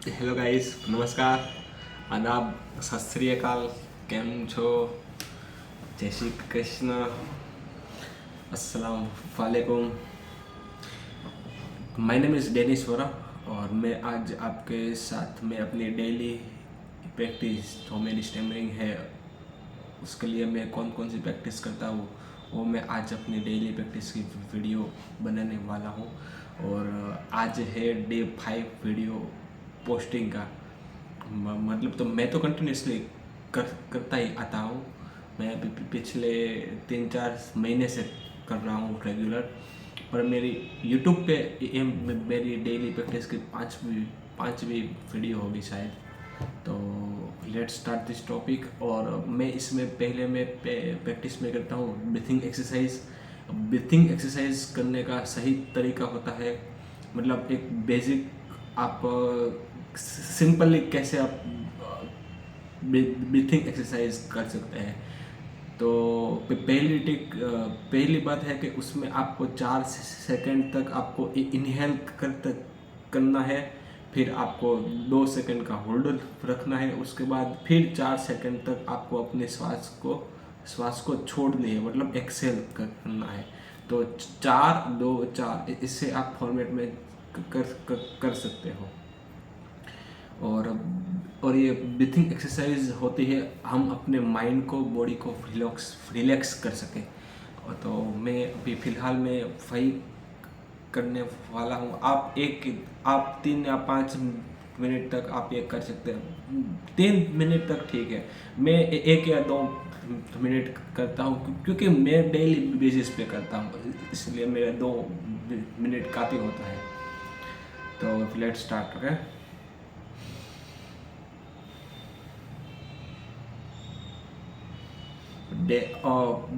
Hello guys, નમસ્કાર, આદાબ, સત શ્રી અકાલ, કેમ છો? જય શ્રી કૃષ્ણ, अस्सलाम वालेकुम। My name is Dennis Vora और मैं आज आपके साथ में अपनी डेली प्रैक्टिस जो मेरी स्टैमरिंग है उसके लिए मैं कौन कौन सी प्रैक्टिस करता हूँ वो मैं आज अपनी डेली प्रैक्टिस की वीडियो बनाने वाला हूँ। और आज है डे 5 वीडियो पोस्टिंग का। मतलब तो मैं तो कंटिन्यूसली करता ही आता हूँ। मैं पिछले 3-4 महीने से कर रहा हूँ रेगुलर। पर मेरी यूट्यूब पे ये मेरी डेली प्रैक्टिस की पाँचवीं वीडियो होगी शायद। तो लेट्स स्टार्ट दिस टॉपिक। और मैं इसमें पहले मैं प्रैक्टिस में करता हूँ ब्रीथिंग एक्सरसाइज। ब्रीथिंग एक्सरसाइज करने का सही तरीका होता है, मतलब एक बेसिक आप सिंपली कैसे आप ब्रीथिंग एक्सरसाइज कर सकते हैं। तो पहली बात है कि उसमें आपको 4 सेकंड तक आपको इनहेल करना है, फिर आपको 2 सेकंड का होल्ड रखना है, उसके बाद फिर 4 सेकंड तक आपको अपने श्वास को छोड़नी है, मतलब एक्सेल करना है। तो 4-2-4 इससे आप फॉर्मेट में कर सकते हो। और ये ब्रीथिंग एक्सरसाइज होती है हम अपने माइंड को बॉडी को रिलैक्स कर सकें। और तो मैं अभी फ़िलहाल में वही करने वाला हूँ। आप 3 या 5 मिनट तक आप ये कर सकते हैं। 3 मिनट तक ठीक है। मैं 1 या 2 मिनट करता हूँ क्योंकि मैं डेली बेसिस पे करता हूँ, इसलिए मेरा 2 मिनट काफ़ी होता है। तो let's start. Okay.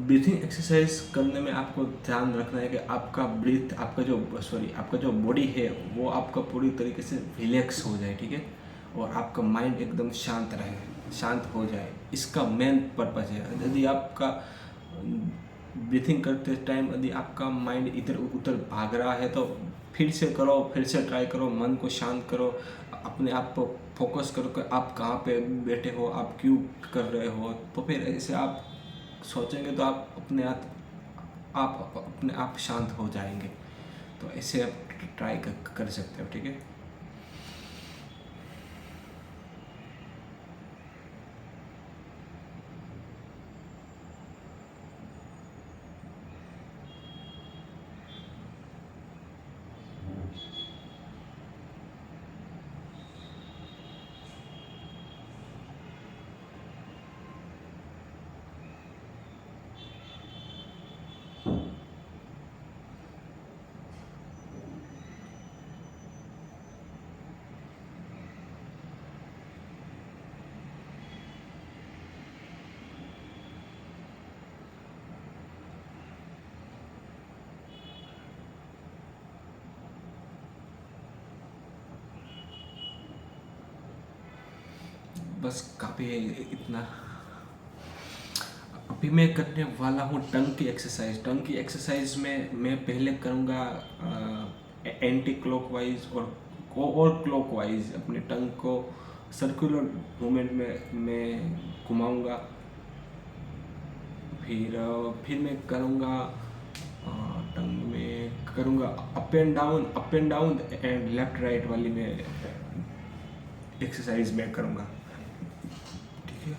Breathing exercise करने में आपको ध्यान रखना है कि आपका जो बॉडी है वो आपका पूरी तरीके से रिलैक्स हो जाए, ठीक है। और आपका माइंड एकदम शांत रहे, शांत हो जाए, इसका मेन पर्पज है। यदि आपका ब्रीथिंग करते टाइम यदि आपका माइंड इधर उधर भाग रहा है तो फिर से करो, फिर से ट्राई करो, मन को शांत करो, अपने आप को फोकस करो कि आप कहाँ पे बैठे हो, आप क्यों कर रहे हो। तो फिर ऐसे आप सोचेंगे तो आप अपने आप शांत हो जाएंगे। तो ऐसे आप ट्राई कर सकते हो, ठीक है। बस काफ़ी है इतना। अभी मैं करने वाला हूँ टंग की एक्सरसाइज। टंग की एक्सरसाइज में मैं पहले करूँगा एंटी क्लॉकवाइज और क्लॉकवाइज अपने टंग को सर्कुलर मूवमेंट में मैं घुमाऊँगा। फिर मैं करूँगा टंग में करूँगा up and down and left right वाली में एक्सरसाइज मैं करूँगा, ठीक है।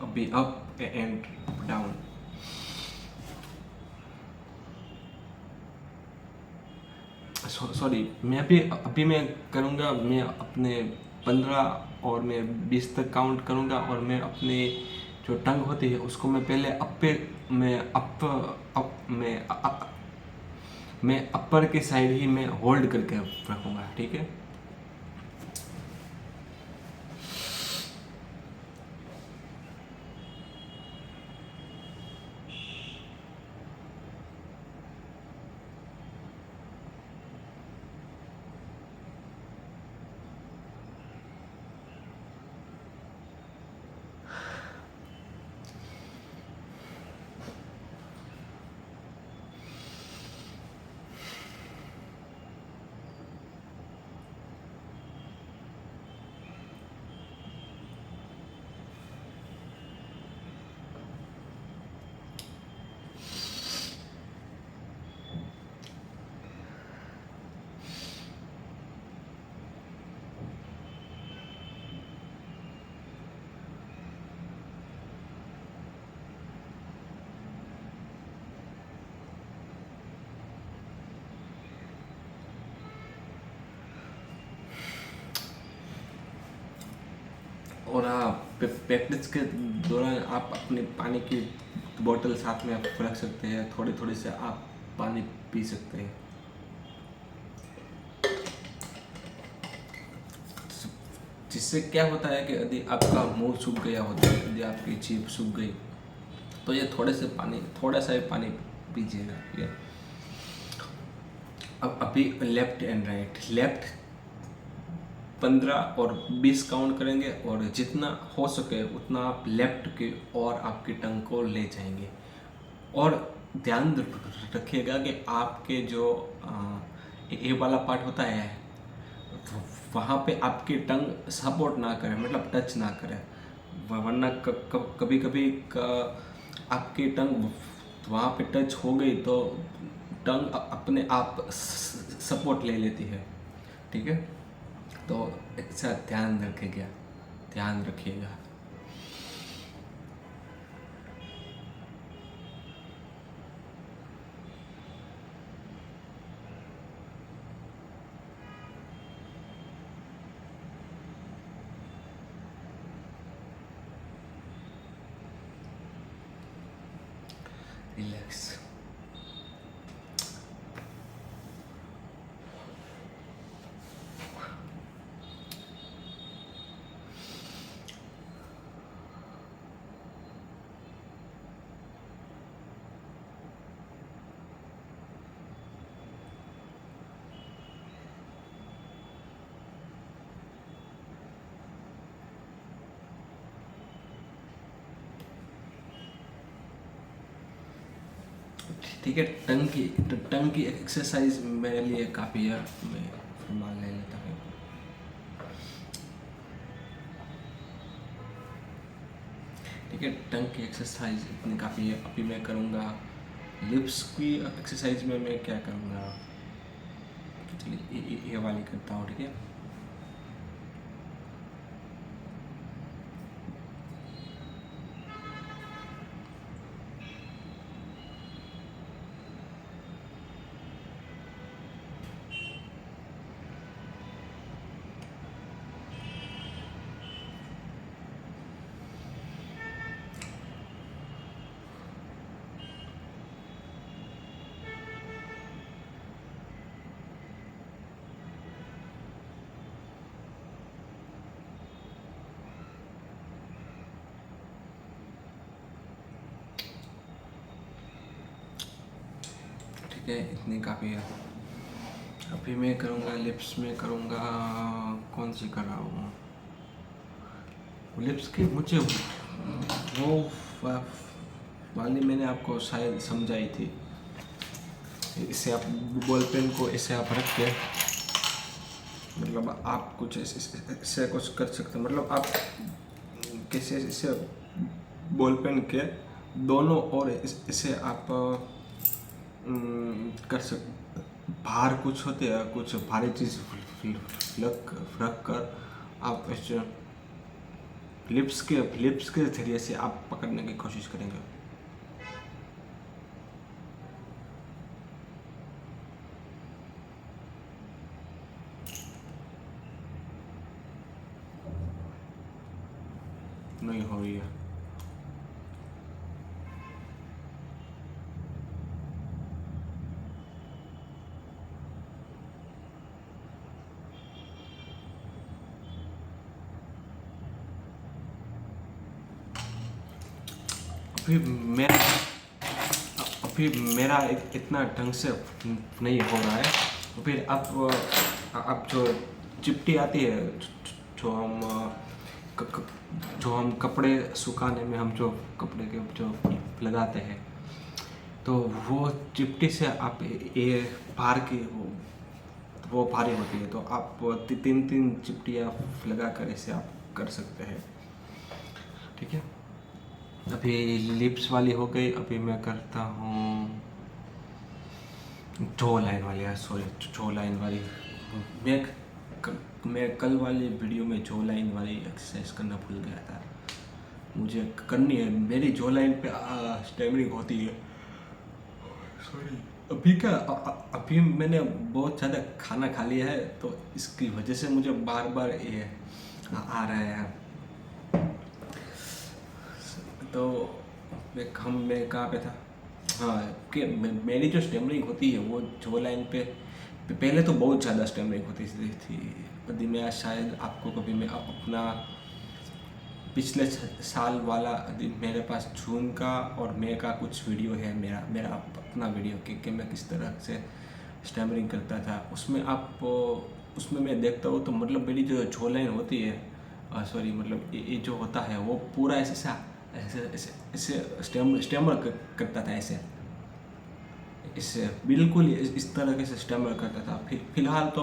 अभी अप एंड डाउन। सॉरी, मैं अभी मैं करूँगा, मैं अपने 15 और मैं 20 तक काउंट करूँगा। और मैं अपने जो टंग होती है उसको मैं पहले अप पे मैं अप अप मैं मैं अपर के साइड ही मैं होल्ड करके रखूँगा, ठीक है। और आप प्रैक्टिस के दौरान आप अपने पानी की बोतल साथ में आप रख सकते हैं, थोड़ी थोड़ी से आप पानी पी सकते हैं। जिससे क्या होता है कि यदि आपका मुंह सूख गया होता है, यदि आपकी जीभ सूख गई, तो ये थोड़ा सा ही पानी पीजिएगा, ठीक है। अब अभी लेफ्ट एंड राइट, लेफ्ट 15 और 20 काउंट करेंगे, और जितना हो सके उतना आप लेफ्ट की और आपकी टंग को ले जाएंगे। और ध्यान रखिएगा कि आपके जो ए वाला पार्ट होता है, तो वहाँ पे आपकी टंग सपोर्ट ना करे, मतलब टच ना करे, वरना कभी कभी आपकी टंग वहाँ पे टच हो गई तो टंग अपने आप सपोर्ट ले लेती है, ठीक है। तो इसका ध्यान रखिएगा। रिलैक्स। ठीक है, टंग की एक्सरसाइज मेरे लिए काफ़ी है, मैं फरमान ले लेता हूँ। ठीक है, टंग की एक्सरसाइज इतनी काफ़ी है। अभी मैं करूँगा लिप्स की एक्सरसाइज में मैं क्या करूँगा, चलिए ये वाली करता हूँ, ठीक है। ठीक है, इतनी काफ़ी है। अभी मैं करूँगा लिप्स में करूँगा, कौन सी कर रहा हूँ लिप्स की, मुझे वो वाली मैंने आपको शायद समझाई थी। इसे आप बॉल पेन को इसे आप रख के, मतलब आप कुछ इससे कुछ कर सकते हैं, मतलब आप कैसे इसे बॉल पेन के दोनों और इसे आप कर सकते। बाहर कुछ होते हैं, कुछ भारी चीज़ रख कर आप इस लिप्स के जरिए से आप पकड़ने की कोशिश करेंगे। नहीं हो रही है। अभी मेरा अभी मेरा इतना ढंग से नहीं हो रहा है। तो फिर अब जो चिपटी आती है, जो हम क- क- जो हम कपड़े सुखाने में हम जो कपड़े के जो लगाते हैं, तो वो चिपटी से आप ये बाहर की वो भारी होती है, तो आप तीन तीन चिपटियाँ लगा कर इसे आप कर सकते हैं। ठीक है, अभी लिप्स वाली हो गई। अभी मैं करता हूँ जो लाइन वाली, सॉरी, जो लाइन वाली। मैं मैं कल वाली वीडियो में जो लाइन वाली एक्सरसाइज करना भूल गया था, मुझे करनी है। मेरी जो लाइन पे स्टैमरिंग होती है, सॉरी। अभी क्या अभी मैंने बहुत ज़्यादा खाना खा लिया है, तो इसकी वजह से मुझे बार बार ये आ रहा है। तो मैं कहाँ पे था? हाँ, कि मेरी जो स्टैमरिंग होती है वो जो लाइन पे पहले तो बहुत ज़्यादा स्टैमरिंग होती थी। यदि मैं शायद आपको कभी मैं अपना पिछले साल वाला, यदि मेरे पास जून का और मई का कुछ वीडियो है, मेरा अपना वीडियो कि मैं किस तरह से स्टैमरिंग करता था, उसमें उसमें मैं देखता हूँ तो मतलब मेरी जो जो लाइन होती है, सॉरी, मतलब ये जो होता है वो पूरा ऐसे ऐसे ऐसे ऐसे स्टैमर करता था, ऐसे इससे बिल्कुल इस तरह के सिस्टम में करता था। फिलहाल तो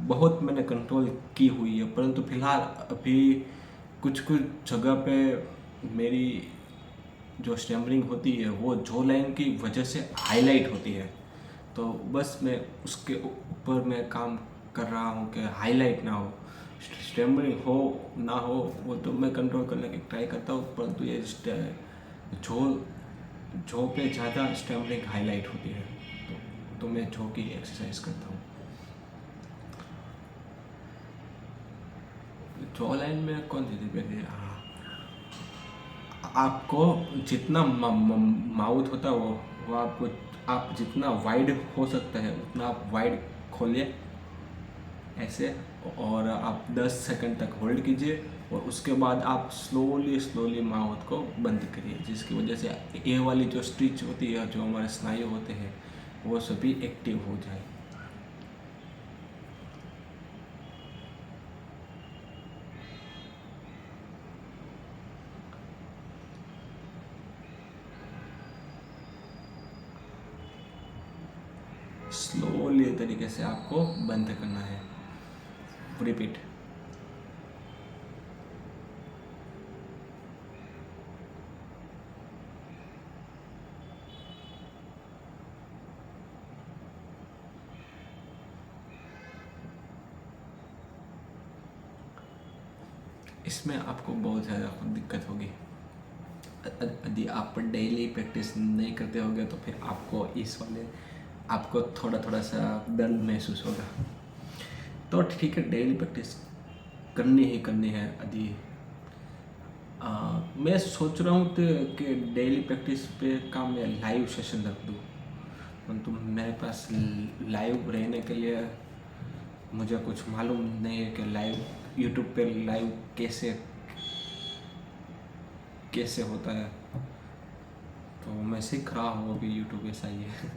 बहुत मैंने कंट्रोल की हुई है, परंतु फिलहाल अभी कुछ कुछ जगह पे मेरी जो स्टैमरिंग होती है वो जो लाइन की वजह से हाईलाइट होती है। तो बस मैं उसके ऊपर मैं काम कर रहा हूँ कि हाईलाइट ना हो, स्टैमरिंग हो ना हो, वो तो मैं कंट्रोल करने की ट्राई करता हूँ, परंतु ये जो जो पे ज़्यादा स्टैमरिंग हाईलाइट होती है, तो मैं जो की एक्सरसाइज करता हूँ। जो लाइन में कौन सी थी पहले? हाँ, आपको जितना माउथ होता है वो आपको, आप जितना वाइड हो सकता है उतना आप वाइड खोलिए ऐसे, और आप 10 सेकंड तक होल्ड कीजिए, और उसके बाद आप स्लोली स्लोली माउथ को बंद करिए, जिसकी वजह से ये वाली जो स्टिच होती है, जो हमारे स्नायु होते हैं, वो सभी एक्टिव हो जाए। स्लोली तरीके से आपको बंद करना है। रिपीट। इसमें आपको बहुत ज़्यादा दिक्कत होगी। यदि आप डेली प्रैक्टिस नहीं करते होगे तो फिर आपको इस वाले आपको थोड़ा थोड़ा सा डर महसूस होगा। तो ठीक है, डेली प्रैक्टिस करनी ही करनी है। यदि मैं सोच रहा हूँ कि डेली प्रैक्टिस पे का मैं लाइव सेशन रख दूँ, परंतु मेरे पास लाइव रहने के लिए मुझे कुछ मालूम नहीं है कि लाइव यूट्यूब पे लाइव कैसे कैसे होता है। तो मैं सीख रहा हूँ अभी, यूट्यूब ऐसा ही है।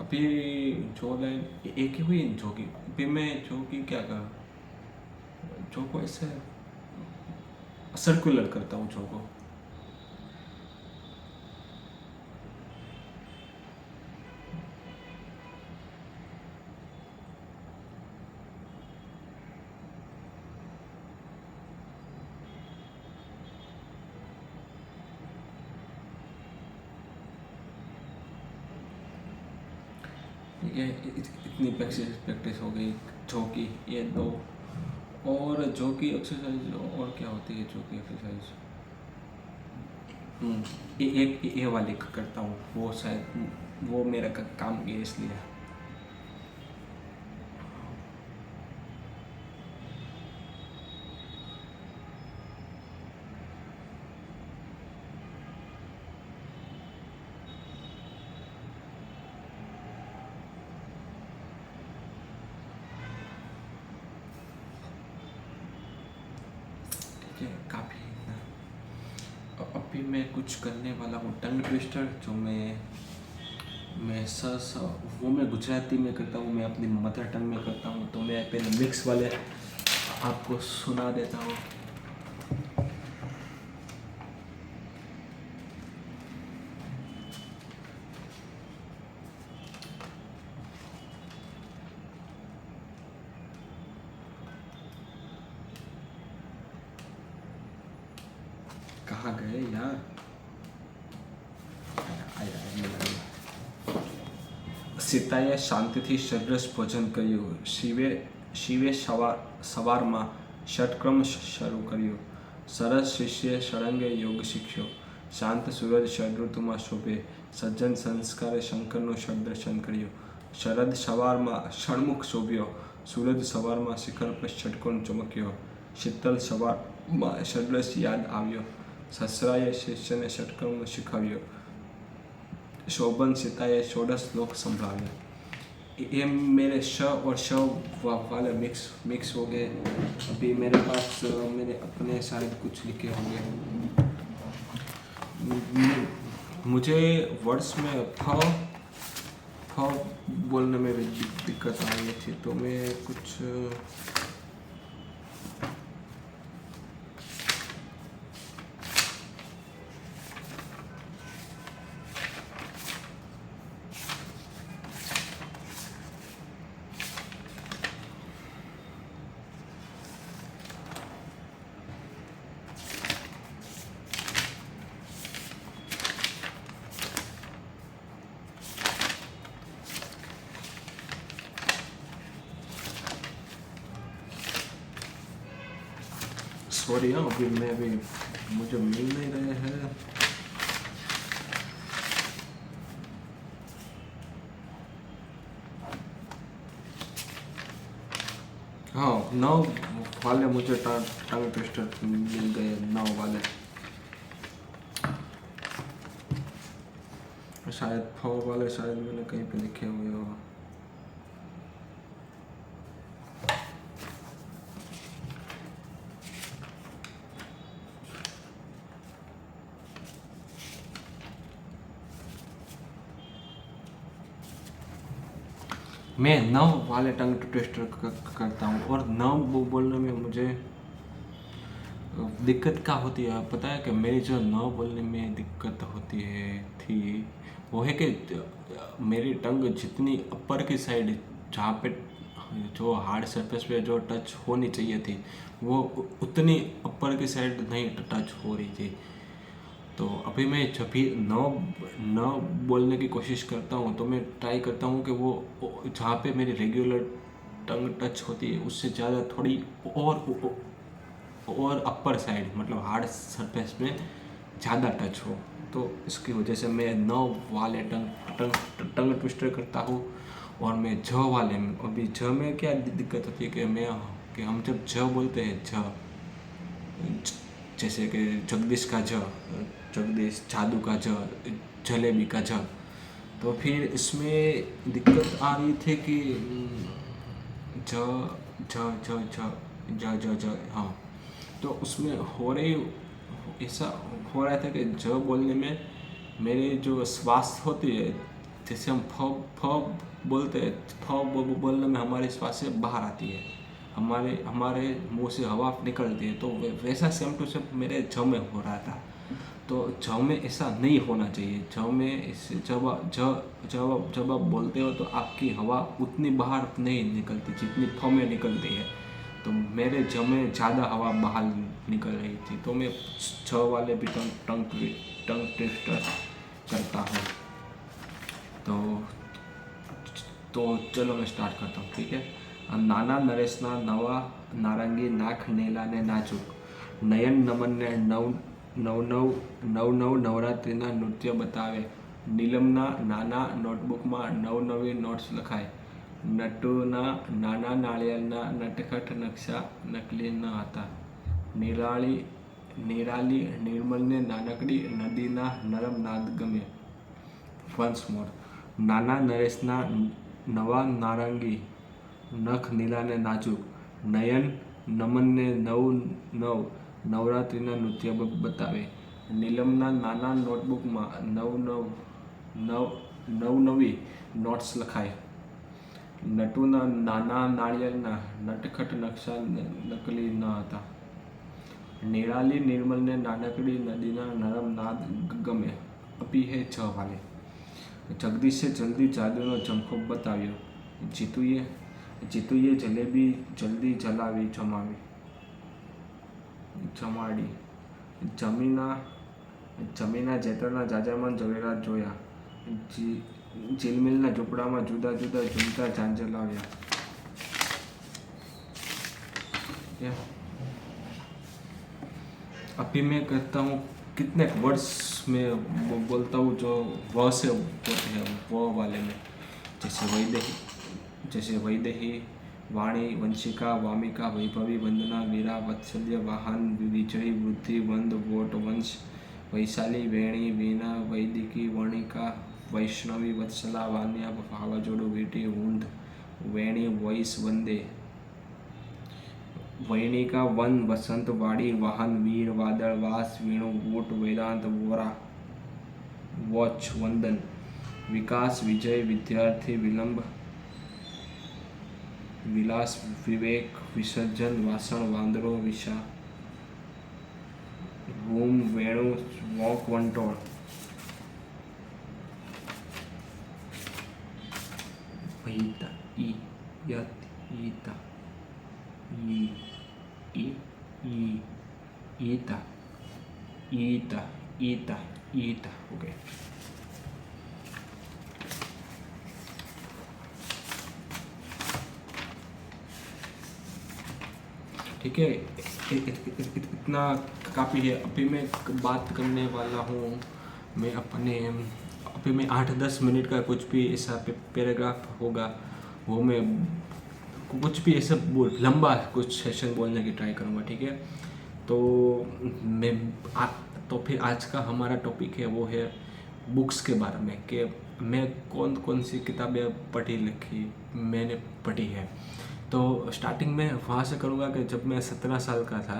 अभी जो लाइन एक ही हुई जो की, अभी मैं जो की क्या कर, जो को ऐसे सर्कुलर करता हूँ जो को। ठीक है, इतनी प्रैक्टिस हो गई जो की, ये दो। और जो की एक्सरसाइज और क्या होती है जो की एक्सरसाइज? एक ये वाली करता हूँ, वो शायद वो मेरा काम की है इसलिए। ये काफ़ी अभी मैं कुछ करने वाला हूँ टंग ट्विस्टर, जो मैं वो मैं गुजराती में करता हूँ, मैं अपनी मदर टंग में करता हूँ। तो मैं पहले मिक्स वाले आपको सुना देता हूँ। कहाँ गए यार? સીતાએ શાંતિથી સરસ ભોજન કર્યું. શિવે સવારમાં ષટક્રમ શરૂ કર્યું. સરસ શિષ્યે ષડંગે યોગ શીખ્યો. શાંત સૂરજ ષડઋતુમાં શોભે. સજ્જન સંસ્કારે શંકરનું ષડદર્શન કર્યું. શરદ સવારમાં ષણમુખ શોભ્યો. સૂરજ સવારમાં શિખર પર ષટકોણ ચમક્યો. શીતલ સવારમાં ષડરસ યાદ આવ્યો. સસરાએ શિષ્યને ષટકર્મ શીખવ્યો. शोभन सीताए 16 श्लोक संभळावे. ये मेरे श और श वाले मिक्स हो गए. अभी मेरे पास मेरे अपने शायद कुछ लिखे होंगे. मुझे वर्ड्स में फ बोलने में भी दिक्कत आ रही थी, तो मैं कुछ सॉरी हाँ, अभी मुझे मिल नहीं रहे हैं. हाँ, 9 वाले मुझे टंग ट्विस्टर मिल गए. 9 वाले शायद फ वाले शायद मैंने कहीं पे लिखे हुए हो. मैं 9 वाले टंग ट्विस्टर करता हूँ. और 9 बोलने में मुझे दिक्कत क्या होती है पता है? कि मेरी जो 9 बोलने में दिक्कत होती थी वो है कि मेरी टंग जितनी अपर की साइड, जहाँ पे जो हार्ड सरफेस पे जो टच होनी चाहिए थी, वो उतनी अपर की साइड नहीं टच हो रही थी. तो अभी मैं जब भी न बोलने की कोशिश करता हूँ, तो मैं ट्राई करता हूँ कि वो जहाँ पे मेरी रेगुलर टंग टच होती है उससे ज़्यादा थोड़ी और अपर साइड, मतलब हार्ड सरफेस में ज़्यादा टच हो. तो इसकी वजह से मैं 9 वाले टंग ट्विस्टर करता हूँ. और मैं ज वाले में, अभी ज में क्या दिक्कत होती है कि हम जब ज बोलते हैं, जैसे कि जगदीश का जगदीश, जादू का जलेबी का तो फिर इसमें दिक्कत आ रही थी कि हाँ, तो उसमें ऐसा हो रहा था कि बोलने में मेरे जो श्वास होती है, जैसे हम फ बोलते हैं, बोलने में हमारी श्वास से बाहर आती है, हमारे मुंह से हवा निकलती है. तो वैसा सेम टू सेम मेरे ज में हो रहा था. तो ज में ऐसा नहीं होना चाहिए. ज में जब आप बोलते हो तो आपकी हवा उतनी बाहर नहीं निकलती जितनी फ में निकलती है. तो मेरे ज में ज़्यादा हवा बाहर निकल रही थी. तो मैं ज वाले भी टंग ट्विस्टर करता हूँ. तो चलो मैं स्टार्ट करता हूँ, ठीक है. नाना नरेशना नवा नारंगी नाक નેલાને નાજુક નયન નમનને નવ નવરાત્રિના નૃત્ય બતાવે. નીલમના નાના નોટબુકમાં નવી નોટ્સ લખાય. નટુના નાના નાળિયેરના નટખટ નકશા નકલી ન હતા. નિરાલી નિર્મલને નાનકડી નદીના નરમ નાદ ગમે. વન્સ મોર. નાના નરેશના નવા નારંગી નખ નીલાને નાજુક. નયન નમનને નવ નવરાત્રિના નૃત્ય બતાવે. નીલમના નાના નોટબુકમાં નવનવી નોટ્સ લખાય. નટુના નાના નાળિયેરના નટખટ નકશા નકલી ન હતા. નિરાલી નિર્મલને નાનકડી નદીના નરમ નાદ ગમે. અપી હે છ વાલે. જગદીશે જલ્દી જાદુનો ઝંખો બતાવ્યો. જીતુએ જલેબી જલ્દી જમાડી. જમીના જેતરના જાજામાન ઝવેરાત જોયા. झिलमिलના ઝૂંપડામાં જુદા જુદા ઝૂમતા ઝાંઝર लाव्या. अभी मैं कहता हूँ कितने वर्ड्स में बोलता हूँ जो व से होते हैं वो वाले में, जैसे वैदेही, वाणी, वंशिका, वामिका, वैभवी, वंदना, वीरा, वत्सल्य, वाहन, विजयी, वृद्धि, वंद, वोट, वंश, वैशाली, वेणी, वीणा, वैदिकी, वर्णिका, वैष्णवी, वत्सला, वान्या, वावाजोडु, वीटी, ऊंध, वेणी, वैस, वंदे, वैणिका, वन, वसंत, वाड़ी, वाहन, वीर, वादळ, वास, वीणु, वोट, वेदांत, वोरा, वोच, वंदन, विकास, विजय, विद्यार्थी, विलंब, विलास, विवेक, विसर्जन, वासण, वांदरो, विषा, वूम, वेणु, वोक, वंटोळ, ईता, ई, यत, ईता, ई, ईता, ईता, ईता, ईता. ओके. ठीक है, इतना काफ़ी है. अभी मैं बात करने वाला हूँ अभी मैं 8-10 मिनट का कुछ भी ऐसा पैराग्राफ होगा वो मैं कुछ भी ऐसा लंबा कुछ सेशन बोलने की ट्राई करूँगा. ठीक है, तो फिर आज का हमारा टॉपिक है वो है बुक्स के बारे में, कि मैं कौन कौन सी किताबें मैंने पढ़ी है. तो स्टार्टिंग में वहाँ से करूँगा कि जब मैं 17 साल का था,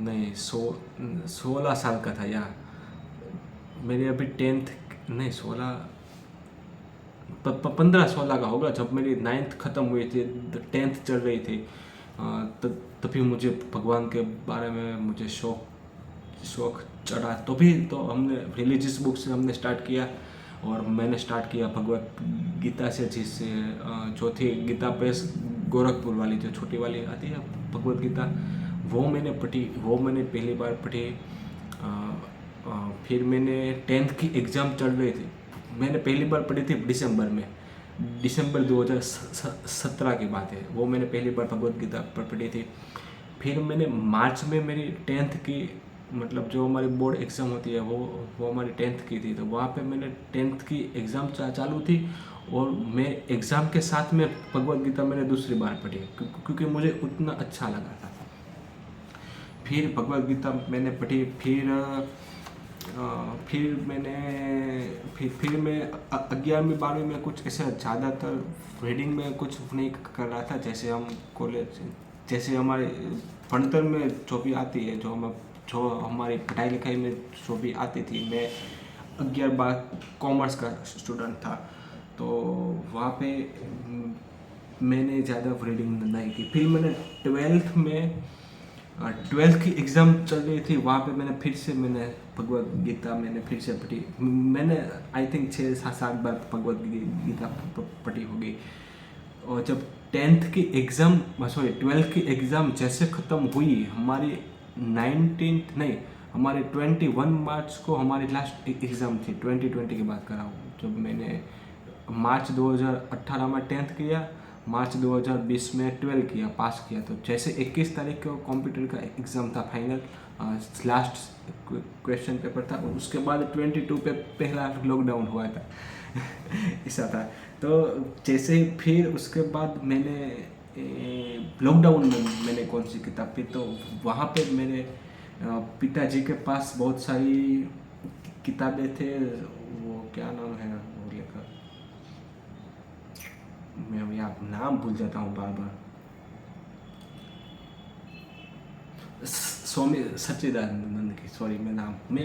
नहीं 16 साल का था, या मेरी अभी 15-16 का होगा, जब मेरी 9th ख़त्म हुई थी, 10th चल रही थी. तभी मुझे भगवान के बारे में मुझे शौक चढ़ा. तो हमने रिलीजियस बुक से हमने स्टार्ट किया, और मैंने स्टार्ट किया भगवत गीता से, जिससे जो थी गीता प्रेस गोरखपुर वाली, जो छोटी वाली आती है भगवत गीता, वो मैंने पहली बार पढ़ी. फिर मैंने 10th की एग्ज़ाम चल रही थी, मैंने पहली बार पढ़ी थी दिसंबर 2017 की बात है, वो मैंने पहली बार भगवत गीता पढ़ी थी. फिर मैंने मार्च में मेरी 10th की, मतलब जो हमारी बोर्ड एग्ज़ाम होती है वो हमारी 10th की थी, तो वहाँ पे मैंने 10th की एग्ज़ाम चालू थी, और मैं एग्ज़ाम के साथ में भगवत गीता मैंने दूसरी बार पढ़ी, क्योंकि मुझे उतना अच्छा लगा था. फिर भगवत गीता मैंने पढ़ी. फिर मैं 11वीं 12वीं में कुछ ऐसा ज़्यादातर रीडिंग में कुछ नहीं कर रहा था. जैसे हमारे भणतर में जो भी आती है, जो हमारी पढ़ाई लिखाई में जो भी आती थी, मैं 11-12 कॉमर्स का स्टूडेंट था, तो वहाँ पे मैंने ज़्यादा रीडिंग नहीं की. फिर मैंने 12th की एग्ज़ाम चल रही थी, वहाँ पे मैंने भगवत गीता फिर से पढ़ी. मैंने आई थिंक 6-7 बार भगवत गीता पढ़ी होगी. और जब 12th की एग्ज़ाम जैसे ख़त्म हुई, हमारी 21 मार्च को हमारी लास्ट एग्ज़ाम थी. 2020 की बात कर रहा हूँ, जब मैंने मार्च 2018 में 10th किया, मार्च 2020 में 12 किया, पास किया. तो जैसे 21 तारीख को कंप्यूटर का एग्ज़ाम था, फाइनल लास्ट क्वेश्चन पेपर था, और उसके बाद 22 पे पहला लॉकडाउन हुआ था. ऐसा था. तो जैसे फिर उसके बाद मैंने लॉकडाउन में मैंने कौन सी किताब पढ़ी, तो वहाँ पे मेरे पिताजी के पास बहुत सारी किताबें थे. वो क्या नाम है वो लेकर, मैं यार नाम भूल जाता हूँ बार बार. स्वामी सच्चिदानंद की, सॉरी मैं नाम मैं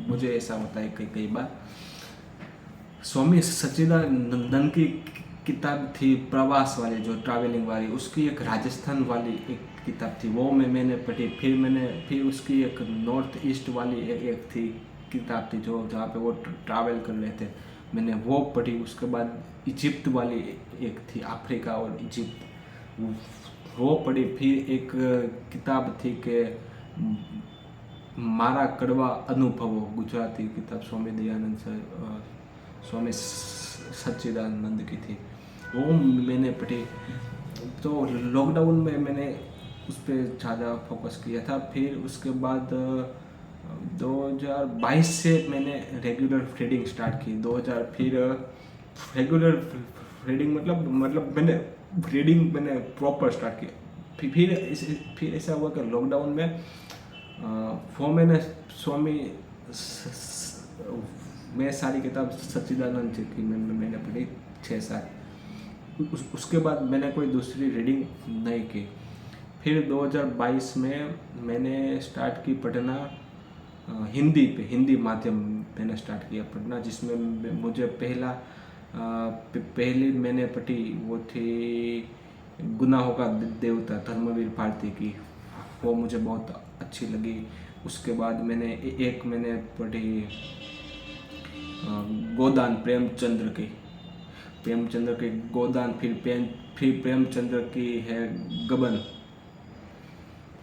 मुझे ऐसा होता है कई कई बार। स्वामी सच्चिदानंद की किताब थी प्रवास वाली, जो ट्रैवलिंग वाली, उसकी एक राजस्थान वाली एक किताब थी, वो मैंने पढ़ी। फिर उसकी एक नॉर्थ ईस्ट वाली एक थी किताब थी, जो जहाँ पे वो ट्रैवल कर रहे थे, मैंने वो पढ़ी। उसके बाद इजिप्ट वाली एक थी, अफ्रीका और इजिप्ट, वो पढ़ी। फिर एक किताब थी कि मारा कड़वा अनुभवो, गुजराती किताब, स्वामी दयानंद स्वामी सच्चिदानंद की थी, वो मैंने पढ़ी। तो लॉकडाउन में मैंने उस पर ज़्यादा फोकस किया था। फिर उसके बाद 2022 से मैंने रेगुलर रीडिंग स्टार्ट की। 2000 फिर रेगुलर रीडिंग मतलब मैंने प्रॉपर स्टार्ट किया। फिर ऐसा हुआ कि लॉकडाउन में वो मैंने स्वामी मैं सारी किताब सच्चिदानंद जी की मैंने पढ़ी 6-7। उसके बाद मैंने कोई दूसरी रीडिंग नहीं की। फिर 2022 में मैंने स्टार्ट की पढ़ना हिंदी माध्यम मैंने स्टार्ट किया पढ़ना, जिसमें मुझे पहली मैंने पढ़ी वो थी गुनाहों का देवता, धर्मवीर भारती की, वो मुझे बहुत अच्छी लगी। उसके बाद मैंने पढ़ी गोदान प्रेमचंद्र की गोदान। फिर प्रेमचंद्र की है गबन,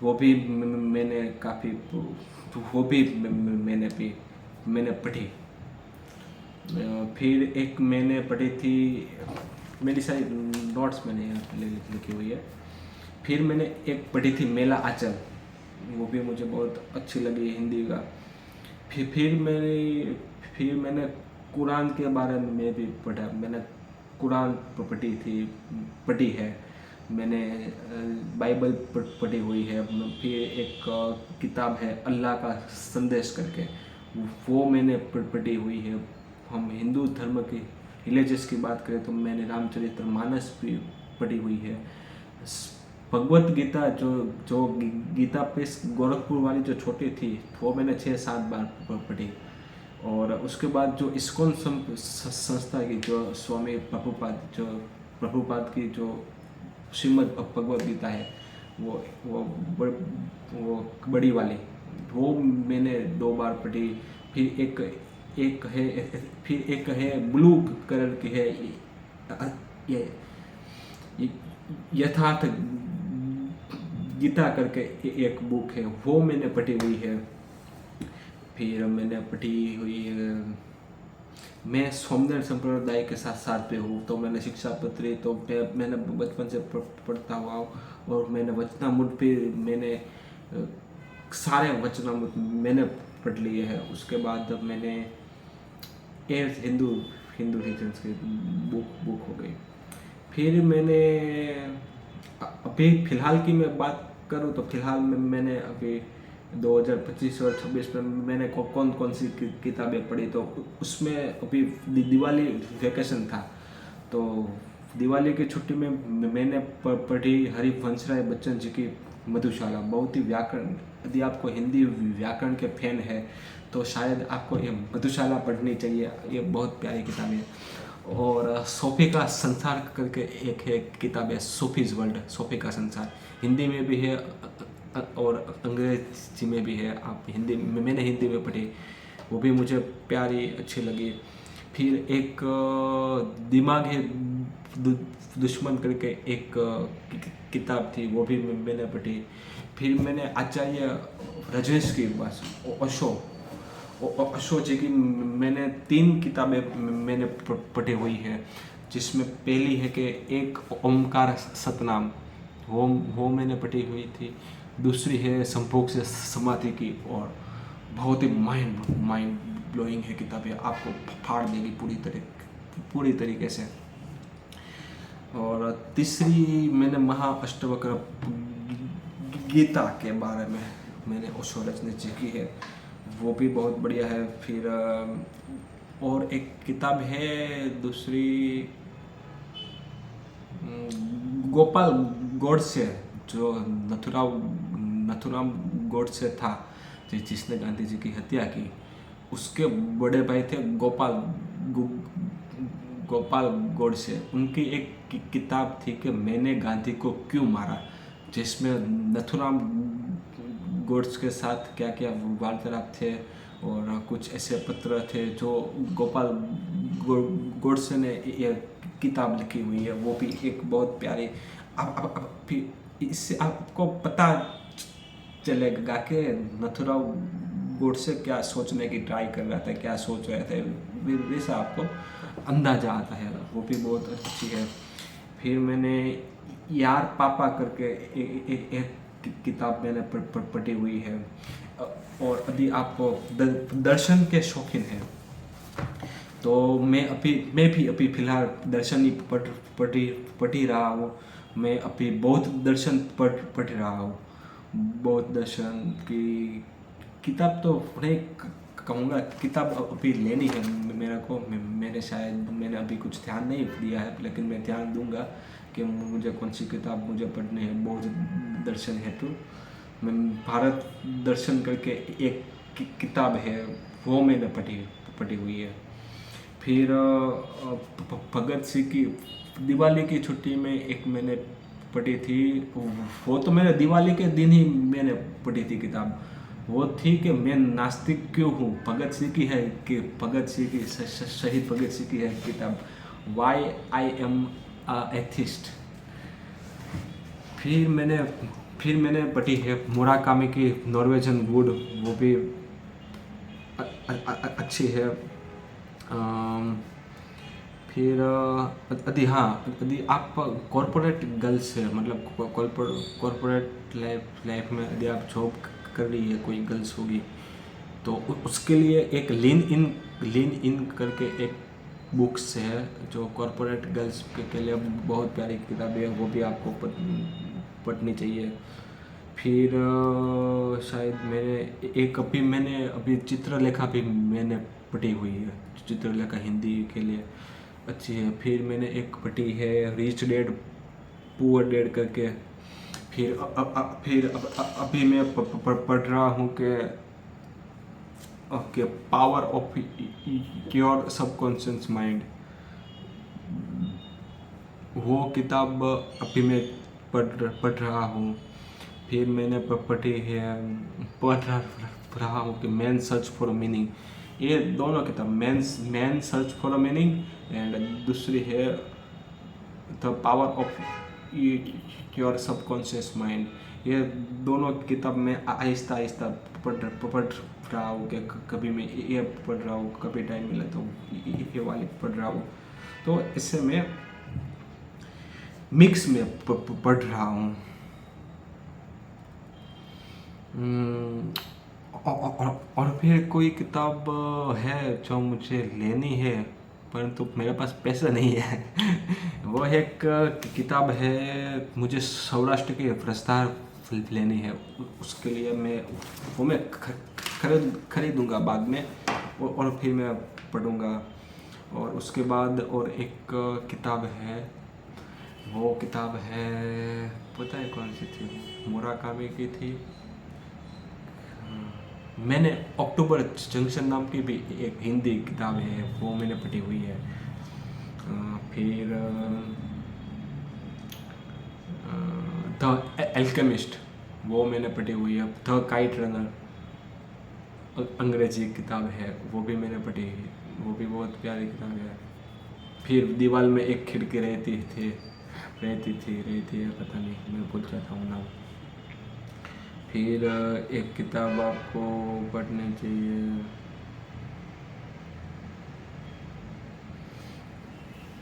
वो भी मैंने मैंने पढ़ी। फिर एक मैंने पढ़ी थी, मेरी सारी नोट्स मैंने यहाँ पे लिखी हुई है। फिर मैंने एक पढ़ी थी मेला आंचल, वो भी मुझे बहुत अच्छी लगी, हिंदी का। फिर मैंने कुरान के बारे में भी पढ़ा। मैंने कुरान पढ़ी है, मैंने बाइबल पढ़ी हुई है। फिर एक किताब है अल्लाह का संदेश करके, वो मैंने पढ़ी हुई है। हम हिंदू धर्म के रिलीजियस की बात करें तो मैंने रामचरितमानस भी पढ़ी हुई है। भगवत गीता जो गीता प्रेस गोरखपुर वाली जो छोटी थी, वो मैंने 6-7 बार पढ़ी। और उसके बाद जो इस्कॉन संस्था की जो स्वामी प्रभुपाद की जो श्रीमद् भगवत गीता है, वो बड़ी वाली, वो मैंने 2 बार पढ़ी। फिर एक है ब्लू कलर की है, ये यथार्थ गीता करके एक बुक है, वो मैंने पढ़ी हुई है। फिर मैंने पढ़ी हुई है, मैं सोमनाथ संप्रदाय के साथ पे हूँ, तो मैंने शिक्षा पत्री तो मैंने बचपन से पढ़ता हुआ, और मैंने वचनामृत भी मैंने सारे वचनामृत मैंने पढ़ लिए हैं। उसके बाद मैंने हिंदू रीजन्स की बुक हो गई। फिर मैंने अभी फ़िलहाल की मैं बात करूँ तो फिलहाल में मैंने अभी 2025 और 26 में मैंने कौन सी किताबें पढ़ी, तो उसमें अभी दिवाली वेकेशन था, तो दिवाली की छुट्टी में मैंने पढ़ी हरिवंशराय बच्चन जी की मधुशाला। बहुत ही व्याकरण, यदि आपको हिंदी व्याकरण के फैन है तो शायद आपको ये मधुशाला पढ़नी चाहिए, ये बहुत प्यारी किताब है। और सोफी का संसार करके एक है किताब है, सोफीज़ वर्ल्ड, सोफी का संसार, हिंदी में भी है और अंग्रेजी में भी है। आप मैंने हिंदी में पढ़ी, वो भी मुझे प्यारी अच्छी लगी। फिर एक दिमाग है दुश्मन करके एक किताब थी, वो भी मैंने पढ़ी। फिर मैंने आचार्य रजनीश की बस अशोक जी की मैंने 3 किताबें मैंने पढ़ी हुई है, जिसमें पहली है कि एक ओमकार सतनाम, वो मैंने पढ़ी हुई थी। दूसरी है संभोग से समाधि की, और बहुत ही माइंड ब्लोइंग है किताब है, आपको फाड़ देगी पूरी तरीके से। और तीसरी मैंने महाअष्टवक्र गीता के बारे में मैंने ओशो रजनीश जी की है, वो भी बहुत बढ़िया है। फिर और एक किताब है दूसरी, गोपाल गॉडसे, जो नथुराम गोडसे था जिसने गांधी जी की हत्या की, उसके बड़े भाई थे गोपाल गोडसे। उनकी एक किताब थी कि मैंने गांधी को क्यों मारा, जिसमें नथुराम गोड्स के साथ क्या क्या वार्तालाप थे और कुछ ऐसे पत्र थे जो गोपाल गोडसे ने ये किताब लिखी हुई है। वो भी एक बहुत प्यारी, अब इससे आपको पता चलेगा कि नथुराम गोडसे क्या सोचने की ट्राई कर रहा था, क्या सोच रहे थे, वैसा आपको अंदाजा आता है। वो भी बहुत अच्छी है। फिर मैंने यार पापा करके एक किताब मैंने पढ़ी हुई है। और यदि आपको दर्शन के शौकीन हैं तो मैं भी अभी फिलहाल दर्शन ही पढ़ ही रहा हूँ। मैं अभी बौद्ध दर्शन पढ़ रहा हूँ। बौद्ध दर्शन की किताब तो नहीं कहूँगा, किताब अभी लेनी है मेरे को। मैंने अभी कुछ ध्यान नहीं दिया है, लेकिन मैं ध्यान दूंगा कि मुझे कौन सी किताब मुझे पढ़नी है बौद्ध दर्शन हेतु। मैं भारत दर्शन करके एक किताब है, वो मैंने पढ़ी हुई है। फिर भगत सिंह की दिवाली की छुट्टी में एक मैंने पढ़ी थी, वो तो मैंने दिवाली के दिन ही मैंने पढ़ी थी किताब। वो थी कि मैं नास्तिक क्यों हूँ, भगत सिंह की है, कि भगत सिंह की शहीद भगत सिंह की है किताब, वाई आई एम एथिस्ट। फिर मैंने पढ़ी है मुराकामी की नॉर्वेजियन वुड, वो भी अच्छी है। फिर यदि आप कॉरपोरेट गर्ल्स है, मतलब कॉरपोरेट लाइफ में यदि आप जॉब कर रही है, कोई गर्ल्स होगी, तो उसके लिए एक लीन इन करके एक बुक्स है जो कॉरपोरेट गर्ल्स के लिए बहुत प्यारी किताब है, वो भी आपको पढ़नी चाहिए। फिर शायद मैंने अभी चित्रलेखा भी मैंने पढ़ी हुई है। चित्रलेखा हिंदी के लिए अच्छी है। फिर मैंने एक पढ़ी है रिच डैड पुअर डैड करके। फिर अभी मैं पढ़ रहा हूँ कि power of your subconscious mind. वो किताब अभी मैं पढ़ रहा हूँ। फिर मैंने पढ़ रहा हूँ कि man search for a meaning. ये दोनों किताब, man search for a meaning and दूसरी है the power of your subconscious mind. ये दोनों किताब मैं आहिस्ता आहिस्ता पढ़ रहा हूँ कि कभी मैं ये पढ़ रहा हूँ, कभी टाइम मिला तो ये वाली पढ़ रहा हूँ। तो इससे मैं मिक्स में पढ़ रहा हूँ। और फिर कोई किताब है जो मुझे लेनी है परंतु मेरे पास पैसा नहीं है। वो एक किताब है, मुझे सौराष्ट्र की प्रस्ताव लेनी है। उसके लिए मैं खरीदूंगा बाद में और फिर मैं पढ़ूंगा। और उसके बाद और एक किताब है, वो किताब है, पता है कौन सी थी, मुराकामी की थी। मैंने अक्टूबर जंक्शन नाम की भी एक हिंदी किताब है, वो मैंने पढ़ी हुई है। फिर द एल्केमिस्ट, वो मैंने पढ़ी हुई है। द काइट रनर अंग्रेजी किताब है, वो भी मैंने पढ़ी है, वो भी बहुत प्यारी किताब है। फिर दीवार में एक खिड़की रहती है, पता नहीं, मैं भूल जाता हूँ नाम। फिर एक किताब आपको पढ़नी चाहिए,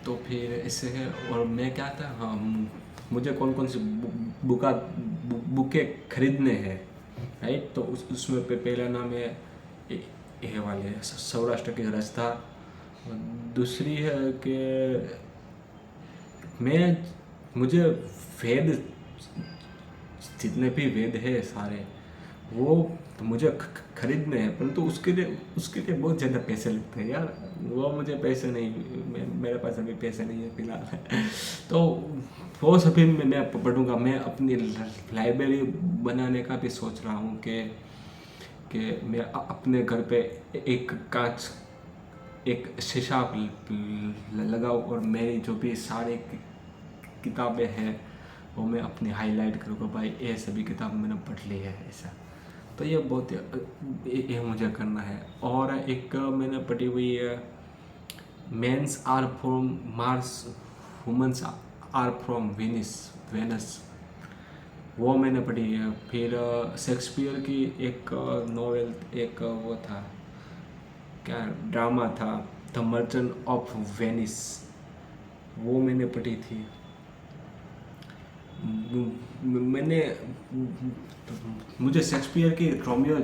तो फिर ऐसे है। और मैं क्या था, हाँ, मुझे कौन कौन सी बुकें खरीदने हैं, राइट। तो उसमें पहला नाम है ये वाले सौराष्ट्र की राजधानी। दूसरी है कि मुझे वेद, जितने भी वेद है सारे, वो मुझे खरीदने हैं, परंतु उसके लिए बहुत ज़्यादा पैसे लगते हैं यार। वो मुझे पैसे नहीं, मेरे पास अभी पैसे नहीं है फिलहाल। तो वो सभी में मैं पढ़ूंगा। मैं अपनी लाइब्रेरी बनाने का भी सोच रहा हूँ कि मैं अपने घर पे एक कांच, एक शीशा लगाऊं और मेरी जो भी सारी किताबें हैं वो मैं अपनी हाईलाइट करूँगा, भाई ये सभी किताब मैंने पढ़ ली है ऐसा। तो ये बहुत ये मुझे करना है। और एक मैंने पढ़ी हुई है, mens are from Mars, womens are from Venus, वो मैंने पढ़ी है। फिर शेक्सपियर की एक नॉवेल, एक वो था, क्या ड्रामा था, द मर्चेंट ऑफ वेनिस, वो मैंने पढ़ी थी। मैंने मुझे शेक्सपियर की रोमियो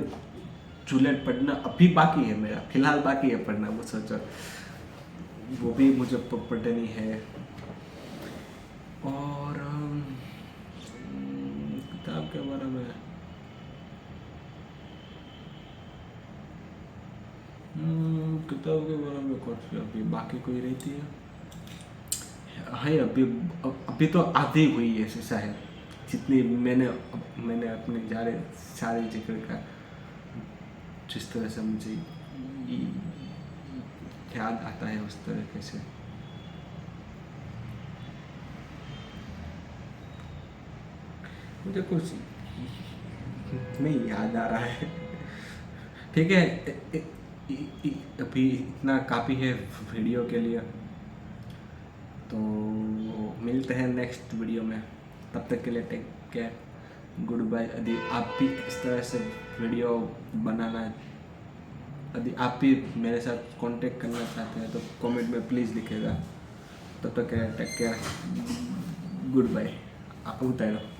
जूलियट पढ़ना अभी बाकी है, मेरा फिलहाल बाकी है पढ़ना, वो सोचो वो भी मुझे पढ़नी है। और किताब के बारे में किताब के बारे में कौन सी अभी बाकी कोई रहती है? अभी तो आधी हुई है ऐसा है, जितनी मैंने अपने सारे जिक्र का, जिस तरह से मुझे याद आता है उस तरीके से। मुझे कुछ नहीं याद आ रहा है। ठीक है, अभी इतना काफ़ी है वीडियो के लिए, तो मिलते हैं नेक्स्ट वीडियो में। तब तक के लिए टेक केयर, गुड बाय। यदि आप भी इस तरह से वीडियो बनाना, यदि आप भी मेरे साथ कांटेक्ट करना चाहते हैं तो कमेंट में प्लीज़ लिखेगा। तब तक के लिए टेक केयर, गुड बाय। आप उतारो।